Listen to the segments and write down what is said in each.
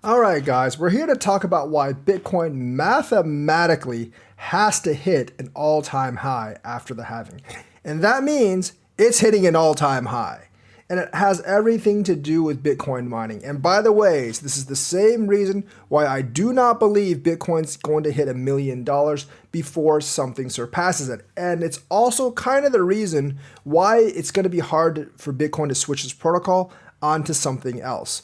All right, guys, we're here to talk about why Bitcoin mathematically has to hit an all-time high after the halving. And that means it's hitting an all-time high. And it has everything to do with Bitcoin mining. And by the way, this is the same reason why I do not believe Bitcoin's going to hit $1 million before something surpasses it. And it's also kind of the reason why it's going to be hard for Bitcoin to switch its protocol onto something else.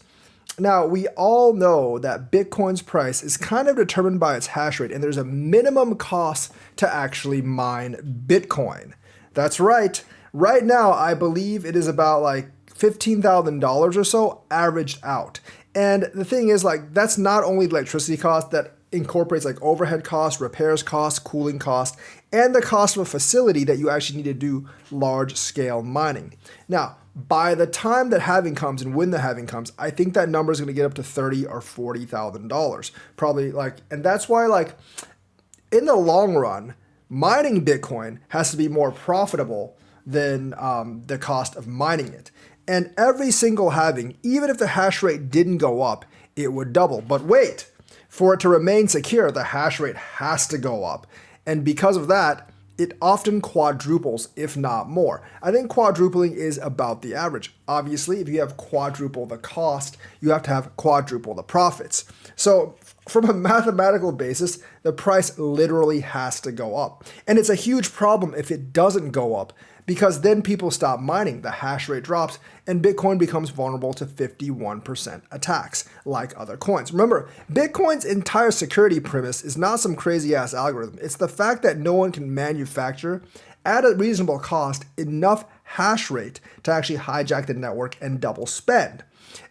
Now, we all know that Bitcoin's price is kind of determined by its hash rate, and there's a minimum cost to actually mine Bitcoin. That's right. Right now, I believe it is about like $15,000 or so averaged out. And the thing is, like, that's not only the electricity cost, that incorporates like overhead costs, repairs costs, cooling costs, and the cost of a facility that you actually need to do large scale mining. Now, by the time that halving comes and when the halving comes, I think that number is going to get up to $30,000 or $40,000, probably. Like, and that's why, like, in the long run, mining Bitcoin has to be more profitable than the cost of mining it. And every single halving, even if the hash rate didn't go up, it would double. But wait, for it to remain secure, the hash rate has to go up. And because of that, it often quadruples, if not more. I think quadrupling is about the average. Obviously, if you have quadruple the cost, you have to have quadruple the profits. So from a mathematical basis, the price literally has to go up. And it's a huge problem if it doesn't go up, because then people stop mining, the hash rate drops, and Bitcoin becomes vulnerable to 51% attacks, like other coins. Remember, Bitcoin's entire security premise is not some crazy-ass algorithm. It's the fact that no one can manufacture, at a reasonable cost, enough hash rate to actually hijack the network and double spend.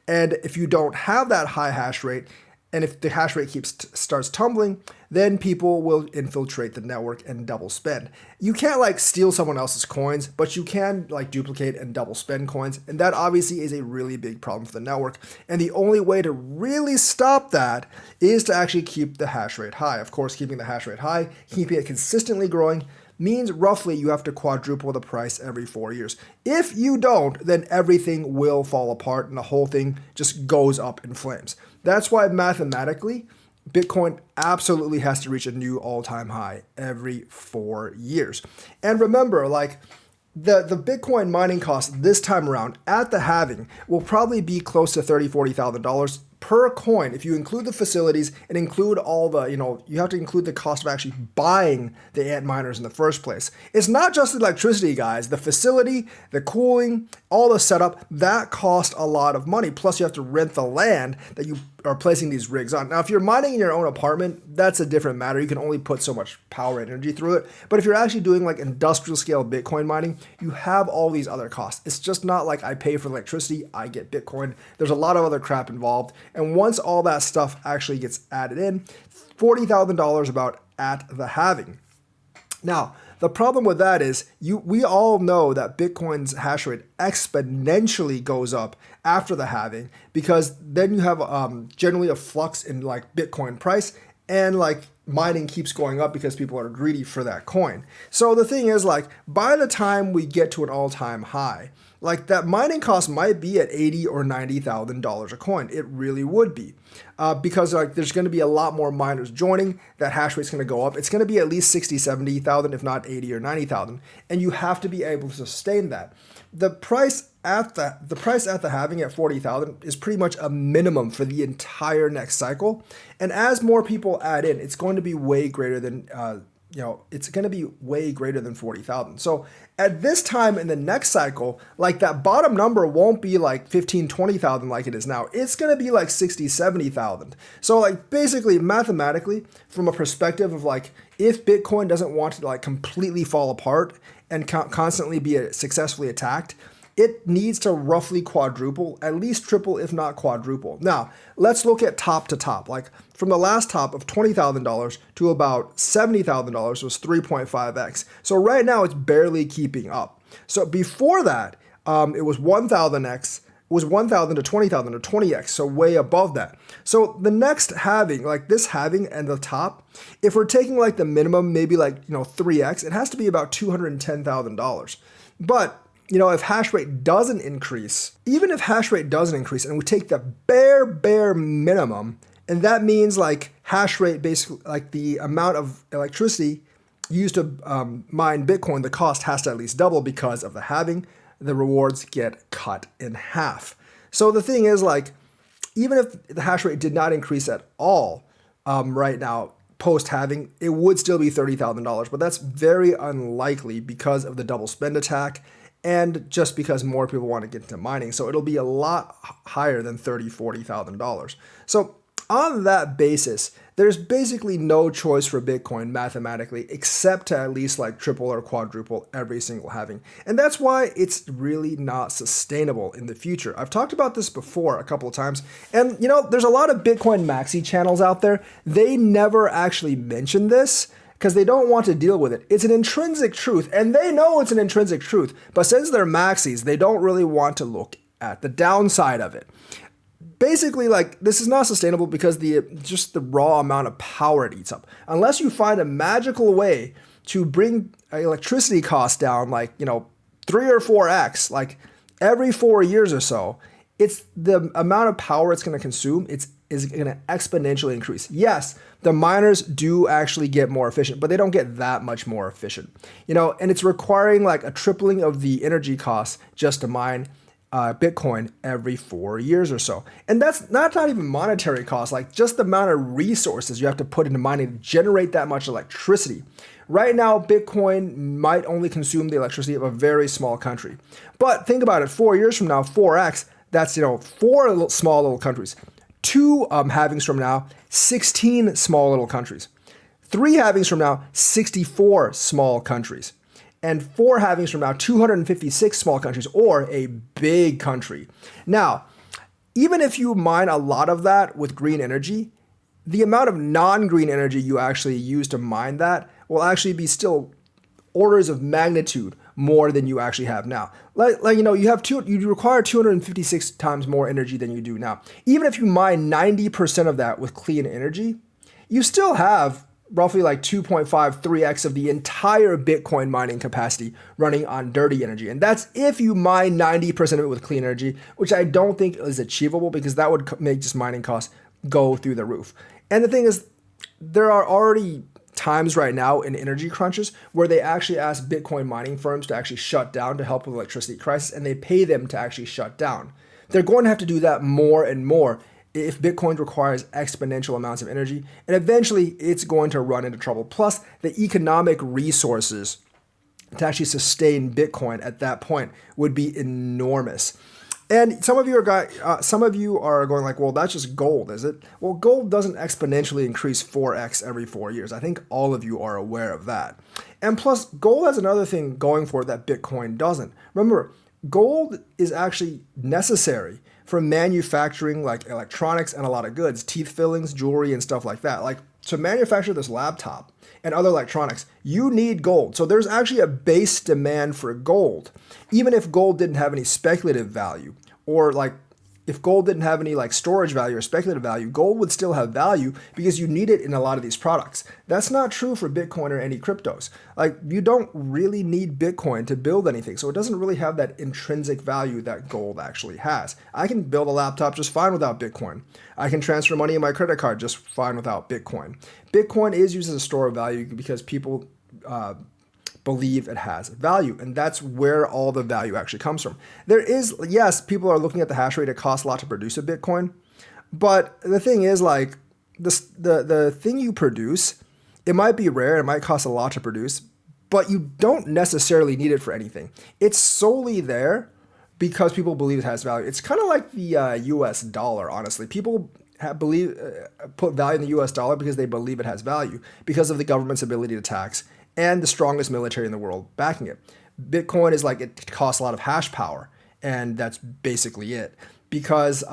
And if you don't have that high hash rate, and if the hash rate starts tumbling, then people will infiltrate the network and double spend. You can't like steal someone else's coins, but you can like duplicate and double spend coins. And that obviously is a really big problem for the network. And the only way to really stop that is to actually keep the hash rate high. Of course, keeping the hash rate high, keeping it consistently growing, means roughly you have to quadruple the price every 4 years. If you don't, then everything will fall apart and the whole thing just goes up in flames. That's why mathematically, Bitcoin absolutely has to reach a new all-time high every 4 years. And remember, like, the Bitcoin mining cost this time around at the halving will probably be close to $30,000, $40,000 per coin. If you include the facilities and include all the, you have to include the cost of actually buying the ant miners in the first place. It's not just the electricity, guys. The facility, the cooling, all the setup, that cost a lot of money. Plus you have to rent the land that you are placing these rigs on. Now, if you're mining in your own apartment, that's a different matter. You can only put so much power and energy through it. But if you're actually doing like industrial scale Bitcoin mining, you have all these other costs. It's just not like I pay for electricity, I get Bitcoin. There's a lot of other crap involved. And once all that stuff actually gets added in, $40,000 about at the halving. Now, the problem with that is we all know that Bitcoin's hash rate exponentially goes up after the halving, because then you have generally a flux in like Bitcoin price, and like mining keeps going up because people are greedy for that coin. So the thing is, like, by the time we get to an all-time high, like that mining cost might be at $80,000 or $90,000 a coin. It really would be, because like there's going to be a lot more miners joining. That hash rate's going to go up. It's going to be at least 60, 70,000, if not 80 or 90,000, and you have to be able to sustain that. The price at the halving at 40,000 is pretty much a minimum for the entire next cycle. And as more people add in, it's going to be way greater than it's going to be way greater than 40,000. So at this time in the next cycle, like that bottom number won't be like 15, 20,000 like it is now. It's going to be like 60, 70,000. So like basically mathematically, from a perspective of like, if Bitcoin doesn't want to like completely fall apart and constantly be successfully attacked, it needs to roughly quadruple, at least triple, if not quadruple. Now, let's look at top to top. Like from the last top of $20,000 to about $70,000 was 3.5x. So right now it's barely keeping up. So before that, it was 1,000x. It was 1,000 to 20,000 to 20x, so way above that. So the next halving, like this halving and the top, if we're taking like the minimum, maybe like 3x, it has to be about $210,000. But if hash rate doesn't increase, even if hash rate doesn't increase, and we take the bare minimum, and that means like hash rate, basically like the amount of electricity used to mine Bitcoin, the cost has to at least double because of the halving. The rewards get cut in half. So the thing is, like, even if the hash rate did not increase at all right now, post halving, it would still be $30,000, but that's very unlikely because of the double spend attack and just because more people want to get into mining. So it'll be a lot higher than $30,000, $40,000. So on that basis, there's basically no choice for Bitcoin mathematically except to at least like triple or quadruple every single halving. And that's why it's really not sustainable in the future. I've talked about this before a couple of times. And there's a lot of Bitcoin maxi channels out there. They never actually mention this because they don't want to deal with it. It's an intrinsic truth, and they know it's an intrinsic truth. But since they're maxis, they don't really want to look at the downside of it. Basically, like, this is not sustainable because just the raw amount of power it eats up. Unless you find a magical way to bring electricity costs down, like, 3 or 4x, like every 4 years or so, it's the amount of power it's going to consume. Is going to exponentially increase. Yes, the miners do actually get more efficient, but they don't get that much more efficient. And it's requiring like a tripling of the energy costs just to mine Bitcoin every 4 years or so. And that's not even monetary costs, like just the amount of resources you have to put into mining to generate that much electricity. Right now, Bitcoin might only consume the electricity of a very small country. But think about it, 4 years from now, 4x, that's, 4 small little countries. 2 halvings from now, 16 small little countries. 3 halvings from now, 64 small countries. And 4 halvings from now, 256 small countries, or a big country. Now, even if you mine a lot of that with green energy, the amount of non-green energy you actually use to mine that will actually be still orders of magnitude more than you actually have now. You require 256 times more energy than you do now. Even if you mine 90% of that with clean energy, you still have roughly like 2.53x of the entire Bitcoin mining capacity running on dirty energy. And that's if you mine 90% of it with clean energy, which I don't think is achievable because that would make just mining costs go through the roof. And the thing is, there are already times right now in energy crunches where they actually ask Bitcoin mining firms to actually shut down to help with electricity crisis, and they pay them to actually shut down. They're going to have to do that more and more if Bitcoin requires exponential amounts of energy, and eventually it's going to run into trouble. Plus, the economic resources to actually sustain Bitcoin at that point would be enormous. And some of you are going like, well, that's just gold, is it? Well, gold doesn't exponentially increase 4x every 4 years. I think all of you are aware of that. And plus, gold has another thing going for it that Bitcoin doesn't. Remember, gold is actually necessary for manufacturing like electronics and a lot of goods, teeth fillings, jewelry, and stuff like that. Like, to manufacture this laptop and other electronics, you need gold. So there's actually a base demand for gold. Even if gold didn't have any speculative value, or like if gold didn't have any like storage value or speculative value, gold would still have value because you need it in a lot of these products. That's not true for Bitcoin or any cryptos. Like, you don't really need Bitcoin to build anything. So it doesn't really have that intrinsic value that gold actually has. I can build a laptop just fine without Bitcoin. I can transfer money in my credit card just fine without Bitcoin. Bitcoin is used as a store of value because people believe it has value, and that's where all the value actually comes from. There is, yes, people are looking at the hash rate. It costs a lot to produce a Bitcoin, but the thing is, like, the thing you produce, it might be rare, it might cost a lot to produce, but you don't necessarily need it for anything. It's solely there because people believe it has value. It's kind of like the US dollar, honestly. People put value in the US dollar because they believe it has value because of the government's ability to tax and the strongest military in the world backing it. Bitcoin is like, it costs a lot of hash power, and that's basically it. Because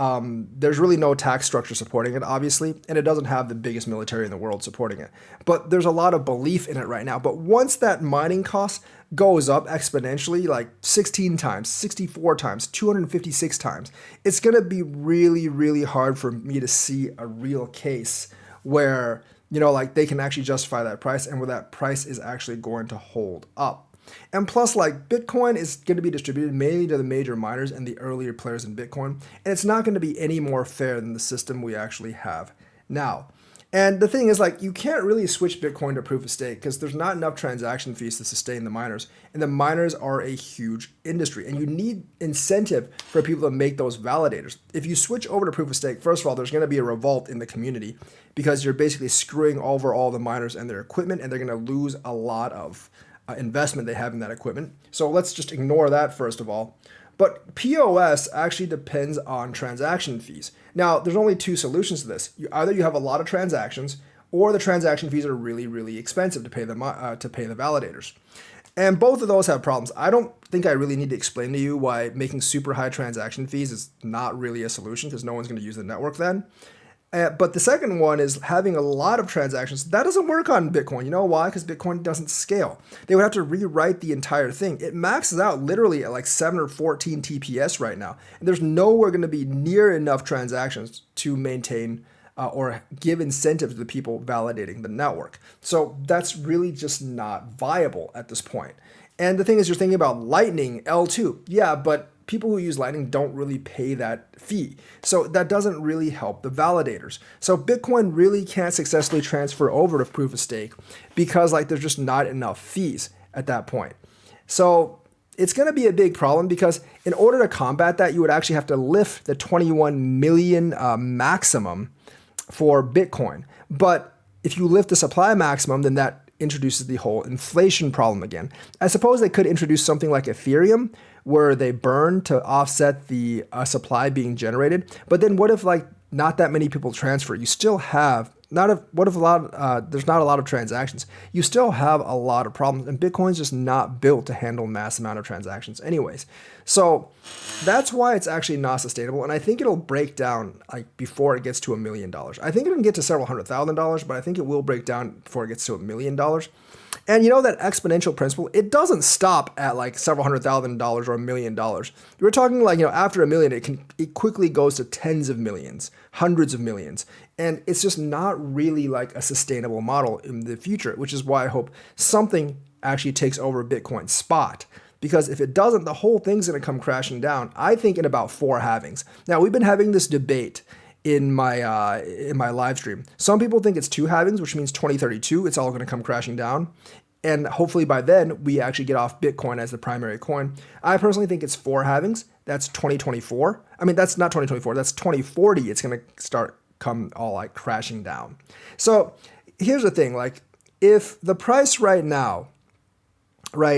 there's really no tax structure supporting it, obviously, and it doesn't have the biggest military in the world supporting it. But there's a lot of belief in it right now. But once that mining cost goes up exponentially, like 16 times, 64 times, 256 times, it's going to be really, really hard for me to see a real case where, like, they can actually justify that price and where that price is actually going to hold up. And plus, like, Bitcoin is going to be distributed mainly to the major miners and the earlier players in Bitcoin, and it's not going to be any more fair than the system we actually have now. And the thing is, like, you can't really switch Bitcoin to proof of stake because there's not enough transaction fees to sustain the miners. And the miners are a huge industry, and you need incentive for people to make those validators. If you switch over to proof of stake, first of all, there's going to be a revolt in the community because you're basically screwing over all the miners and their equipment, and they're going to lose a lot of investment they have in that equipment. So let's just ignore that first of all. But POS actually depends on transaction fees. Now, there's only two solutions to this. Either you have a lot of transactions, or the transaction fees are really, really expensive to pay the validators. And both of those have problems. I don't think I really need to explain to you why making super high transaction fees is not really a solution because no one's going to use the network then. But the second one is having a lot of transactions. That doesn't work on Bitcoin. You know why? Because Bitcoin doesn't scale. They would have to rewrite the entire thing. It maxes out literally at like 7 or 14 TPS right now. And there's nowhere going to be near enough transactions to maintain or give incentive to the people validating the network. So that's really just not viable at this point. And the thing is, you're thinking about Lightning L2. Yeah, but people who use Lightning don't really pay that fee. So that doesn't really help the validators. So Bitcoin really can't successfully transfer over to proof of stake because like there's just not enough fees at that point. So it's going to be a big problem because in order to combat that, you would actually have to lift the 21 million maximum for Bitcoin. But if you lift the supply maximum, then that introduces the whole inflation problem again. I suppose they could introduce something like Ethereum where they burn to offset the supply being generated. But then what if like not that many people transfer? You still have there's not a lot of transactions. You still have a lot of problems, and Bitcoin's just not built to handle mass amount of transactions anyways. So that's why it's actually not sustainable, and I think it'll break down like before it gets to $1 million. I think it can get to several $100,000, but I think it will break down before it gets to $1 million. And you know that exponential principle, it doesn't stop at like several $100,000 or $1 million. You're talking like, after $1 million, it quickly goes to tens of millions, hundreds of millions. And it's just not really like a sustainable model in the future, which is why I hope something actually takes over Bitcoin's spot. Because if it doesn't, the whole thing's going to come crashing down, I think, in about 4 halvings. Now, we've been having this debate in my live stream. Some people think it's 2 halvings, which means 2032, it's all going to come crashing down. And hopefully by then, we actually get off Bitcoin as the primary coin. I personally think it's 4 halvings. That's 2024. I mean, that's not 2024. That's 2040. It's going to start come all like crashing down. So here's the thing. Like, if the price right now, the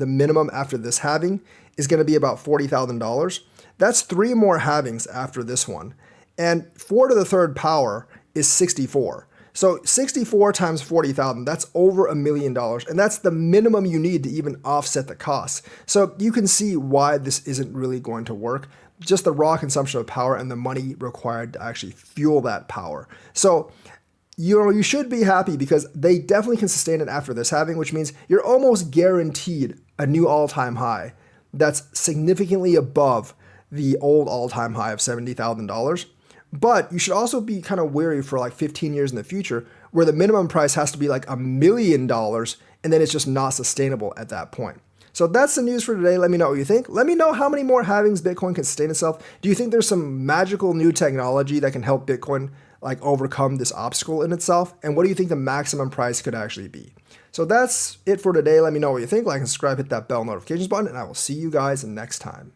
minimum after this halving is going to be about $40,000, that's 3 more halvings after this one. And 4 to the third power is 64. So 64 times 40,000, that's over $1 million. And that's the minimum you need to even offset the costs. So you can see why this isn't really going to work. Just the raw consumption of power and the money required to actually fuel that power. So you should be happy because they definitely can sustain it after this halving, which means you're almost guaranteed a new all-time high that's significantly above the old all-time high of $70,000. But you should also be kind of wary for like 15 years in the future where the minimum price has to be like $1 million and then it's just not sustainable at that point. So that's the news for today. Let me know what you think. Let me know how many more halvings Bitcoin can sustain itself. Do you think there's some magical new technology that can help Bitcoin like overcome this obstacle in itself? And what do you think the maximum price could actually be? So that's it for today. Let me know what you think. Like and subscribe, hit that bell notifications button, and I will see you guys next time.